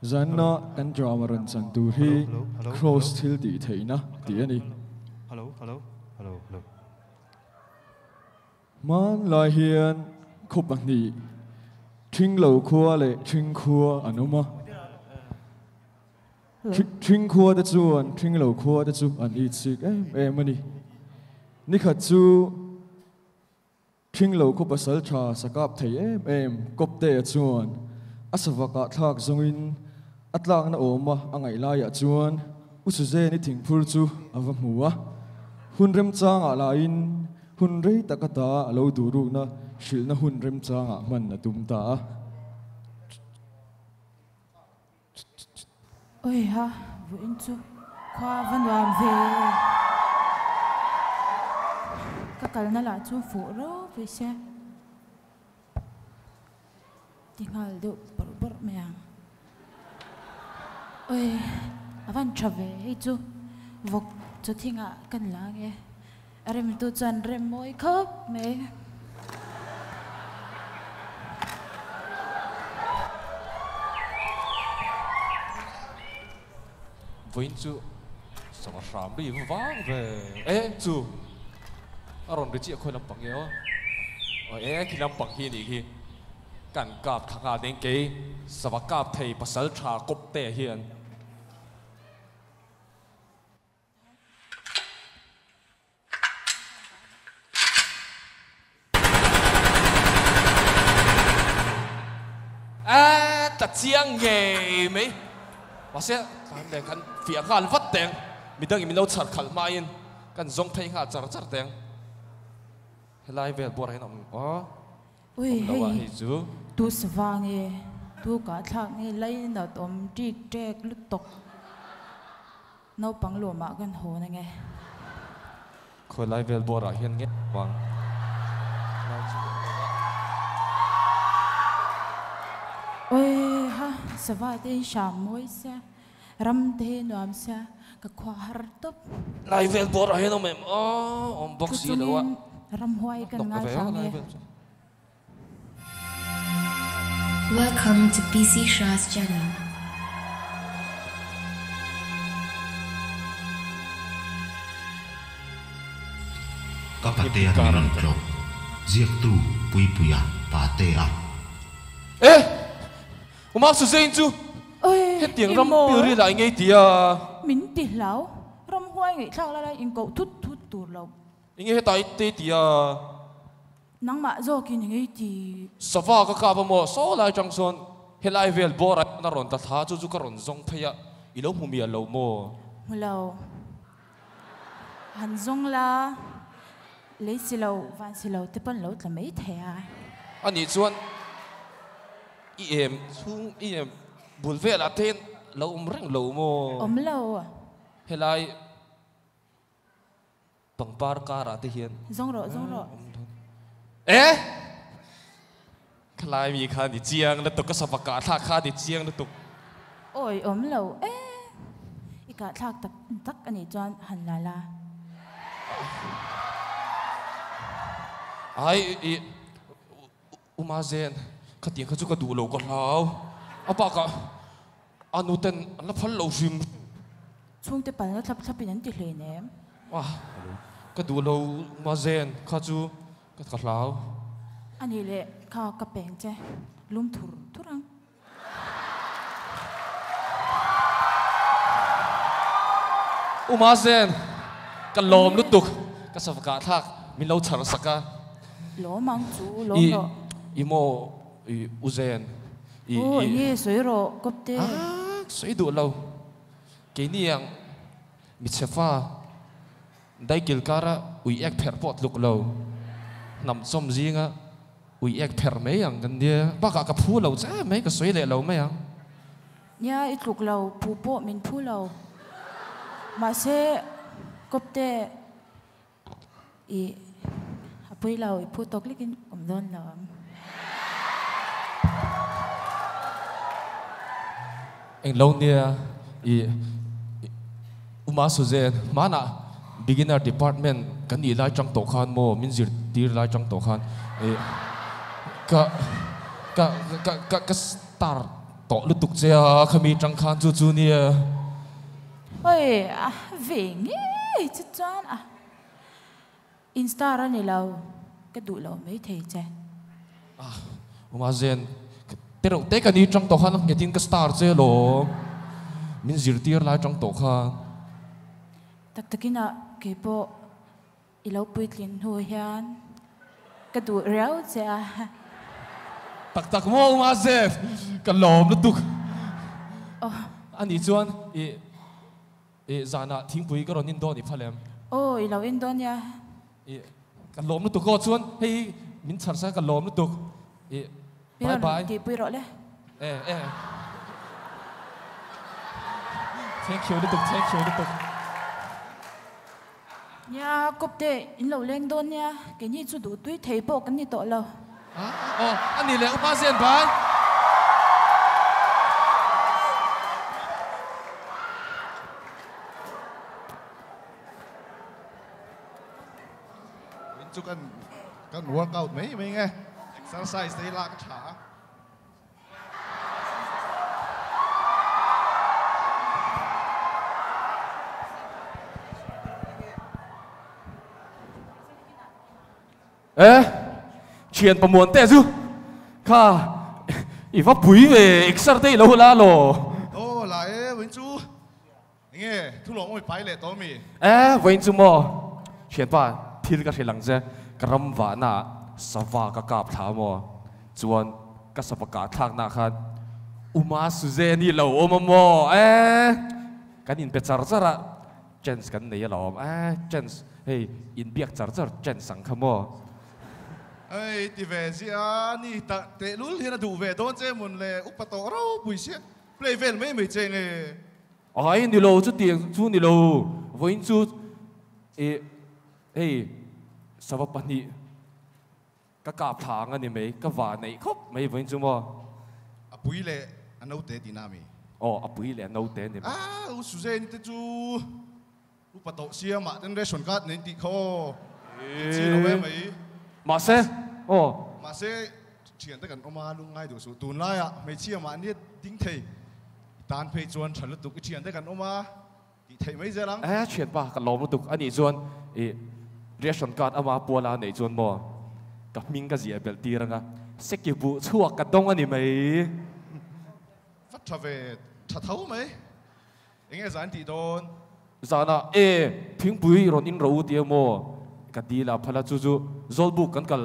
Zan na kan drama ran chan tu hi cross thil ti theina ti ani. Hello. Man lai hian khup a ni thing lo khua le thing khua anuma. Thing khua te chuan thing lo khua te chu an I chik em ani. Ni khat chu thing lo khup asal tha sakap thei em kop te chuan asawaka thak zongin atlak na oma angai la ya chuan usu ze ni thing phur chu awa hmuwa hunrem changa la in hunrei takata alo duru na shilna hunrem changa man na tumta oi ha vuin chu khwa van wam ve ka kalna la chu fu ro ve se tingal do bar meang oi avan chave hi chu vok chu thinga kan la nge rem tu chan rem moi khop me Vinh chú sao mà sám đi vang về chú aron được chị khôi làm bằng nhau khi làm bằng hi này khi cảnh cạp thằng à đến cái sao cạp thầy bắt sál trà cốc tè hiền ta chiang nghề mấy và sẽ kan de kan fia khan vat teng midang mi lo char khal ma in kan zong thei kha char char teng helai vel bor hen om ui hei chu tu swange tu ka thak ni lai na tom tik tek lu tok no panglo ma kan ho na nge khoi lai vel bor a hian nge wang oi ha swa te sham moi se ram te nuam se ka khwa har top lai vel bor a hen om om box hi lo wa ram huai kan ngal thang nge Welcome to PC Shah's channel. Kapate miran klop, ziak tu pui puya pate a. Uma su zain chu oi hết tiếng ram piri lại ngay tia min ti lau ram huai ngai thak la la in ko thut tur lo ngay hết tai te tia nang ma zo ki ngai ti sawa ka ka ba mo so lai chang son helai vel bor a na ron ta tha chu chu ka ron zong phaya ilo humi a lo mo lo han zong la lấy silo van silo te pan lo tla mai thea ani chuan em chung em bul ve la ten lo reng lo mo lo helai pangpar ka ra te hian zong ro khlai mi kha ni chiang la to ka sapaka tha kha ni chiang la to oi lo ika thak tak ani chuan han la ai uma zen khati kha chu ka du lo ko hlaw apa ka anu ten la phal lo sim chung te pan la thap in an ti hle ne wa ka du lo ma zen kha chu ka hlaw ani le kha ka peng che lum thurang uma zen ka lom lu tuk ka savka thak min lo char saka lo mang chu lo ro imo uzen ye soi ro kop te soi du lo ke niang mi chefa dai kil kara ui ek pher pot luk lo nam som zinga ui ek pher me yang kan dia ba ka phu lo cha me ka soi le lo me yang nya it luk lo pu po min phu lo ma se kop te apoi lo pu tok likin om don lo anh lâu nia uma suzen mana beginner department kan ni lai chang to khan mo min zir tir lai chang to khan ka star tọ lúc tục chơi khami trăng khan chu nia ôi về nghe chứ chán Insta ra này lâu cái đủ lâu mấy thầy chơi mà zen thế đâu thế cái này trong tổ khan nghe tin cái star chơi lo mình zir tier lại trong tổ khan tất cả na cái bộ lâu bụi liền hồi hiền cái đủ réo chơi tak mo mà zen cái lom lúc tục anh đi chuan zana thím bụi cái rồi nín đo đi phá lem ôi lâu Indonesia cái lom lúc tục có chuan hey mình chặt ra cái lom lúc tục bye bye cái bụi rồi đấy thank you lúc tục nha cúp tệ in lâu lên đôn nha cái gì chú đủ túi thấy bộ cái gì tội lâu anh đi lẽ ba zen bye chúc anh workout mấy nghe exercise đấy là cái chả chuyệnประมวลแต่ซูข้าอีว่าปุ๋ยเวกซ์ได้แล้วล่ะล่ะโอ้หลายวินจูngheทุกหลงไม่ไปเลยตัวมีวินจูมั้งเขียนป่ะที่ก็เสียหลังเจ้กรำว่าน่ะสวากกาบถามมั้งจวนก็สวากาทางน่ะคันอุมาสุเจนี่เราโอมมั้งกันอินเปจาร์จระเจนส์กันเนี่ยหรอเจนส์เฮ้ยอินเบียกจาร์จระเจนส์สังขมั้งเอ้ยที่เวสินี่เตะลุ้นที่น่าดูเวโดนเจ้ามุนเลยอุปโตเราปุยเสียเพลย์เวลไม่เจงเลยนี่เราจุดเดียงจุดนี่เราวันจุดเฮ้ยสวัสดิ์นี่ก็กราบทางอันนี้ไหมก็ว่าในครบไม่วันจุดมั้งปุยเลยอันนู้นเตะดีนามีปุยเลยนู้นเตะเนี่ยสุเจนี่เตจูอุปโตเสียมาตั้งแต่ชนกัดนี่ติโคจีโร่เว้ไหมมาเซ่มาเซ่เชียนแต่กันออกมาลุงง่ายดูสุดตูนไล่ไม่เชี่ยมาเนี่ยดิ้งเทตานเพย์จวนฉันรู้ตุกเชียนแต่กันออกมาดีเทไม่เจริญเชียนป่ะกันล้อมรู้ตุกอันนี้จวนเรียกชนกัดเอามาปัวลาในจวนบ่กับมิงกับเสียเบลตีรังอ่ะเซ็กยูบุชั่วกันต้องอันนี้ไหมฟัดทเวชัดเท่าไหมยังไงสารตีโดนสารน่ะทิ้งปุยรอนอินรู้เดียวโมกันดีละพลัดจู่ๆ zolbuk กันกัล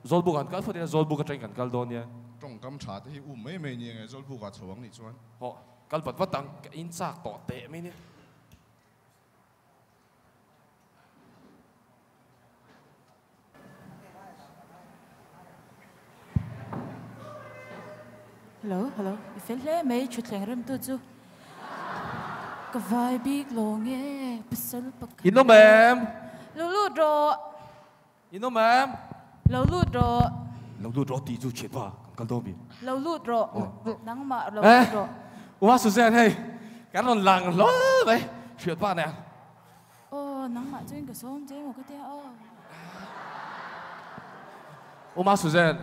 zolbuk กันกัลพอดี zolbuk กันใจกันกัลโดนเนี่ยตรงกำชาที่อุ้มไม่เนี่ยไง zolbuk กับชวงนี่ชวนกัลปัดว่าตังอินซากต่อเตะไหมเนี่ยฮัลโหลเฟลเล่ไม่ชุดแข่งเริ่มตัวจู่ก็ไวบิ๊กลงเงี้ยเป็นศิลปะอินโนแมมลูดรออินโนแมมลูดรอตีจู่เฉียดว่ากันโดบีลูดรอนังมาลูดรอว่าสุดแสนให้กันหล่นหลังล้อไปเฉียดว่าเนี่ยนังมาจริงก็ซ้อมเจ๊หมดก็เท่มาสุดแสน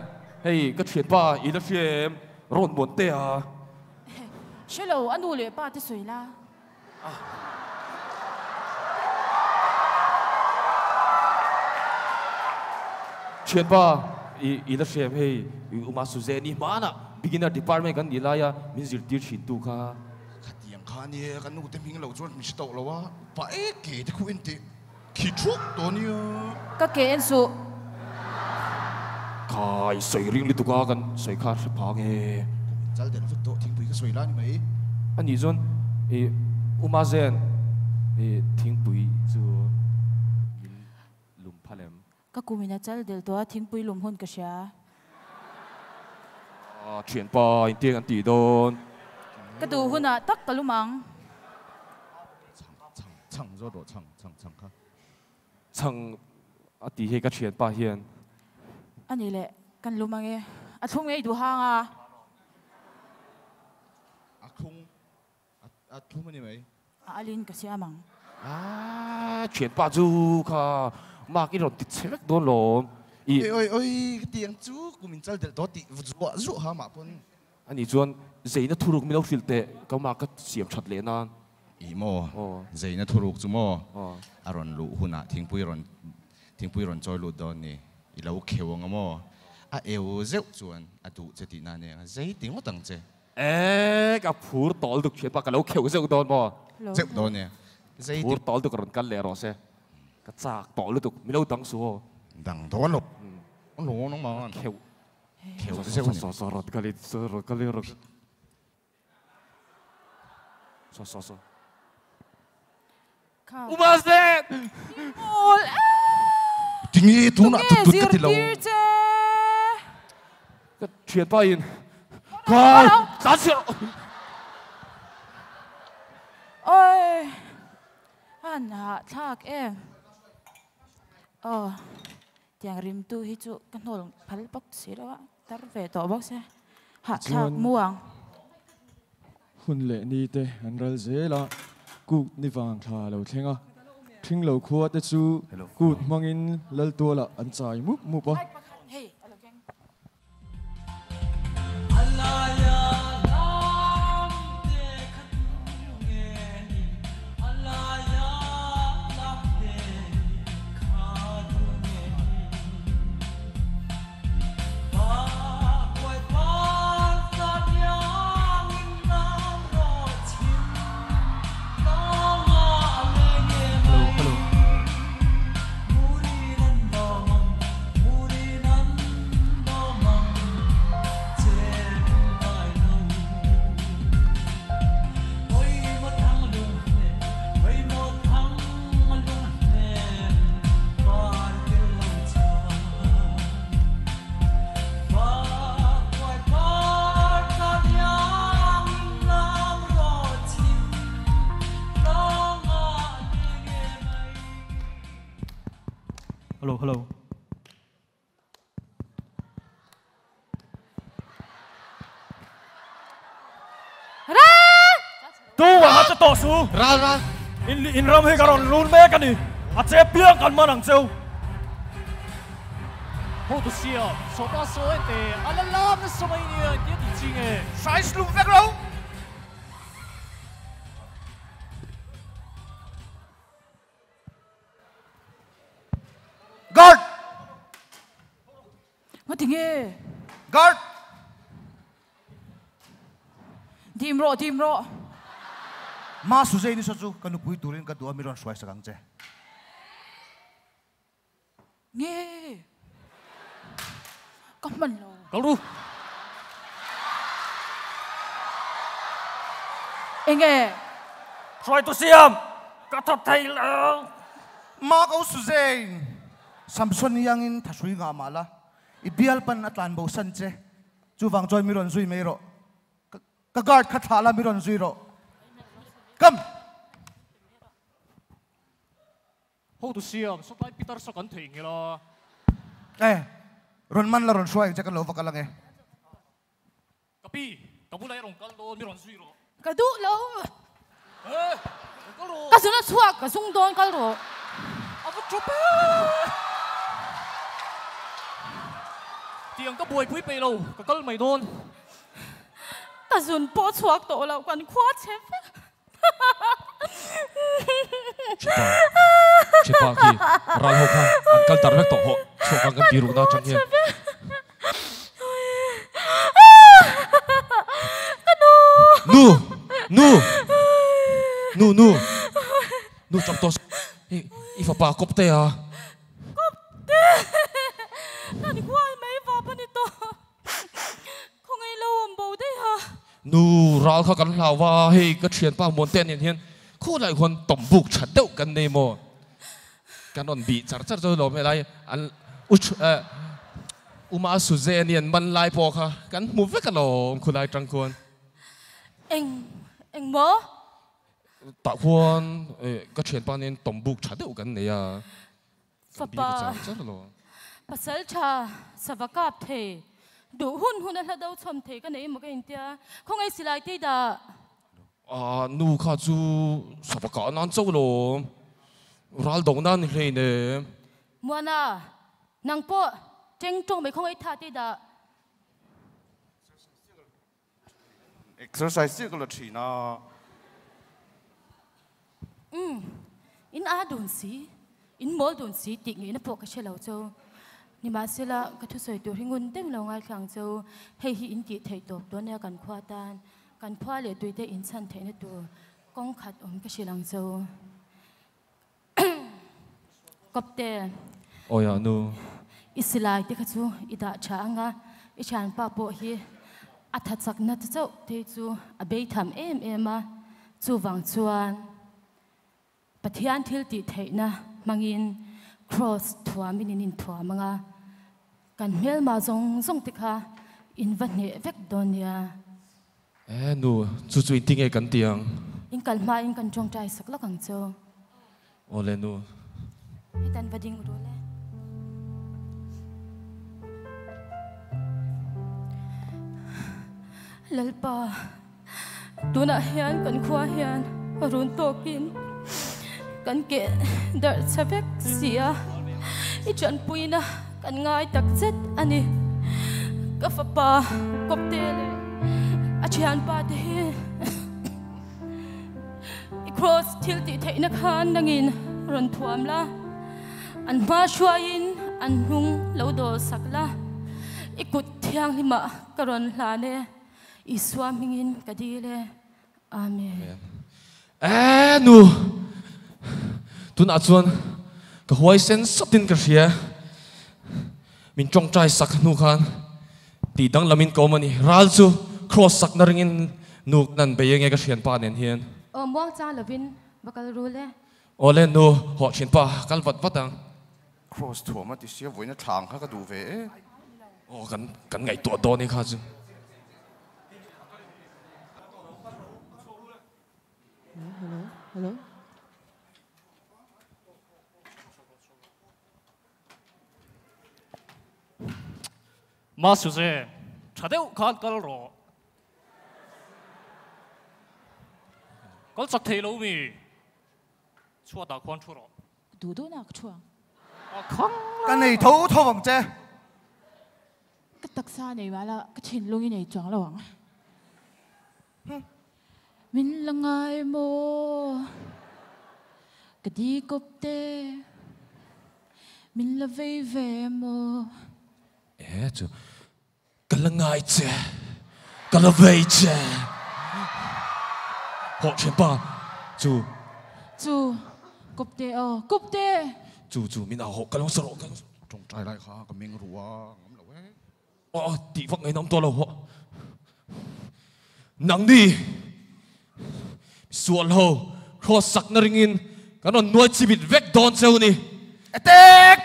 ให้ก็เฉียดว่าอีเลฟเฟมร้อนบนเตะใช่แล้วอันดูเลยป้าที่สวยละเชียนป่ะอีละเชมให้อุมาสุเจนี่มานะ beginner department กันอีลายะมินซิลตีชินตูค่ะขัดยังข้านี่กันนู้นแต่มิงเราจวนมิสโตแล้ววะป้าเก๋ที่คุยติขี้ชุกตัวนี้ก็เก๋นสุข้าใส่ริงลิตุกากันใส่ขาดพังจัลเดนฟุตโตทิ้งปุยก็สวยล้านไหมอันนี้จวนอุมาเซนทิ้งปุยจูลุมพาเลมก็กูมีนัดจัลเดลตัวทิ้งปุยลุมหุ่นกระชาเฉียนปอยเตียงอันตีโดนก็ดูหุ่นอ่ะตักตะลุมังช่างรถช่างค่ะช่างอันตีให้กับเฉียนปาเฮียนอันนี้แหละกันลุมังอัดทุ่งไอ้ดูห้างอ่ะทุ่งมันยังไงอาลินกระเสียมังเฉียนปาจูค่ะมากอีหลอนติดเช็คโดนหลอมโอ้ยเตียงจูกูมินจัลเดลตัวติจู่หามาปน anh ấy chọn dễ nó thu được mình đâu phil tệ có mà cái xiêm chặt lên à ý mò dây nó thu được chú mò aron lũ hùn à thing pui ron chơi lụt đòn nè ý lâu khéo ngắm mò eo dễ chọn tụ chế tị nàn nè dây tiếng mất tăng chế cái phur tol được chuyện bạc cái lâu khéo dễ đòn mò dễ đòn nè dây phur tol được còn cắt lẻ rồi xe cái chạc tol được mình đâu tăng số đằng đó lục lũ nó mà khéo khéo dễ nè rồi cái này rồi so Umasen tiếng gì thu nãy tụt cái lâu cái chuyện bao nhiêu coi sao chưa ôi anh hạ thác em tiếng rim tu hi chu kan hol phal bok si đó tar ve to bok se hạ thác muang hun lệ ni te an ral dễ la cụ ni vàng thà lâu theng à thing lâu khua te chu cụ mangin lal tua la an chai mu pa Hello. Tu wa cha to su. ra In ram he karon run me kan ni. A che piang kan man ang cheu. Ho tu sia, so ta so ente. Ala lam na so mai ni dia ti ching e. sai slum vek lâu guard ngot tinge guard team ro ma su zai ni so chu kanu pui turin ka duwa miron swai sakang che nghe con mình rồi Kau ru. anh nghe Try to siam. Ka thot thai la. ma ko su zai samson yang in thasui nga mala ibial pan atlan bo san che chu wang joy miron zui me ro ka guard kha thala miron zui ro come Ho tu siam. So tai Peter so kan thing lo. ron man la ron swai che kan lo vakalang Kapi. Kamu lai rong kal do mi ron sui ro. cái đu lâu Kal ro. cái số nó xua cái sung đón cái rồi Apa coba? Tiang ka buai pui pe lo. Ka kal mai don. cái số bỏ xua tổ là còn khoa chép Cepat ki, ralau ka, angkal tarvek to ho, so kang kan biru na chang hian. Nu chop tos. Ifa pa kop te à. cái này khoa mấy vào bên đó không ai lâu ẩm bầu đấy hả Nu ral ka kan lawa hei ka thian pa mon ten hian. Khu lai hon tom buk chat deuh kan nei mo. Kan on bi char zo lo me lai an uma su ze nian man lai po kha kan mu ve ka lo khu lai tang kon. anh mơ Ta huan ka thian pa nen tom buk chat deuh kan nei à. Papa Char lo. pasal cha savakap the đủ hun là đâu chom the cái này mà cái India không ai xì lại thế đã Nu kha chu sabaka nan chau lo. Ral dong nan hlei ne. muana nang po treng trong mấy không ai tha thế đã exercise cái là chỉ na in a đồn xí in mol đồn xí tị nghĩ nó bộ cái xe lầu châu nhưng mà sẽ là cái thứ sợi tuổi hình tên lâu ngay khang châu hay hi in tị thầy tổ đó nè cần khoa tan cần khoa lệ tuổi thế in san thế này tuổi công khát cái xe lăng châu cọp tè ôi à nu Isilai te khachu ida changa ichan pa po hi athasak na chu te chu abei tham ema chu wang chuan pathian thil ti theina mangin cross thua minin thua manga kan mel ma zong te kha in van ne vek donia nu chu chu ting e kan tiang in kal ma in kan chong trai sak la kang chu ole nu hitan vading ro le lalpa tuna hian kan khua hian run tokin kan ke dar chavek sia I chan puina kan ngai tak zet ani ka fa pa koptele a chian pa te hi I cross til ti theina khan nangin ron thuam la an ma shuain an hung lo do sakla I kut thiang hima karon hla ne I swamingin kadile amen nu tun a chuan ka huai sen satin ka hria min chong trai sak nu khan ti dang lamin ko mani ral chu cross sak na ringin nuk nan be nge ka hrian pa nen hian muang cha lovin bakal rule ole nu ho chin pa kal vat vatang cross thua mà thì xia với nó thang khác cái đủ về kan ngai to do ni kha chu hello 마수제 차대우 간깔로 걸작 테이로미 추어다 권추로 두도 nak chuang cái này thấu thấu vòng che cái taksa này mà là cái chuyện lung này choang lo min langai mo cái đi cop te min la ve ve mo chu kalangai che kalavei che ho chen pa chu cop te chu min a ho kalong saro trong trai lại khá cái miếng rùa ngắm lâu ấy ti vak ngai nam to lo ho nang đi sual ho kho sak na ringin kanon nuai chibit vek don cheu ni attack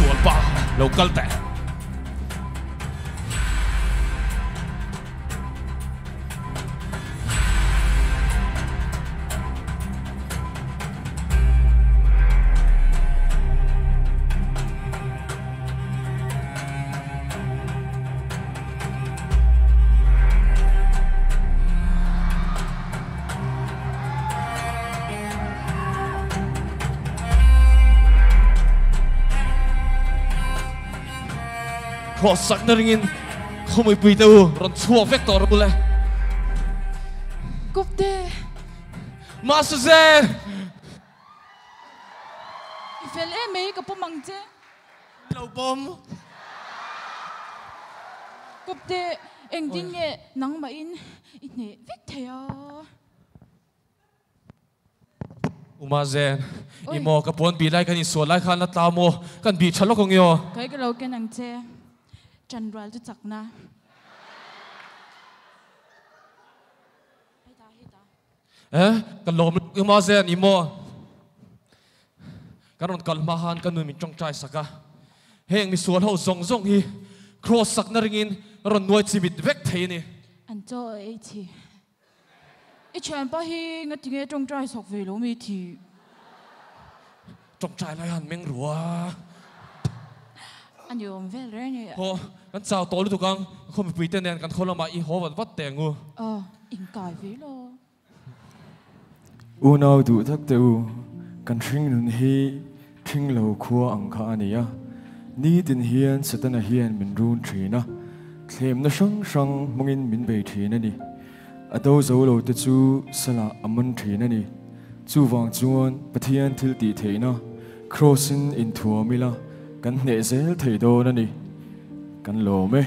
sual pa local te kho sak na ringin khomoi pui teu ron chua vector bule Kopte master zen ifel me ka pamangche lo bom Kopte engding nge nang ma in ine vek thaya uma zen imo ka pon bi lai kan in so lai khan la ta mo kan bi chalo kong yo kai ka lo ken ang che Chandral tu chak na kan lom uma zen imo kan ron kalmahan kan nu min tong trai saka heng mi sual ho zong zong hi cross sak na ringin ron noi chimit vek thei ni an cho ai thi I chan pa hi nga tinge tong trai sok ve lo mi thi tong trai lai han meng rua an yom vel re ni ho kan chao to lu tu kang khom pi ten nen kan kholama I ho wat tengu in kai ve lo u nau du thak te u kan thing nun hi thing lo khua ang kha ania ni tin hian satana hian min run thina thlem na sang sang mongin min be thina ni ado zo lo te chu sala amun thina ni chu wang chuan pathian thil ti theina crossin in thuamila kan hne zel thei do na ni kan lo me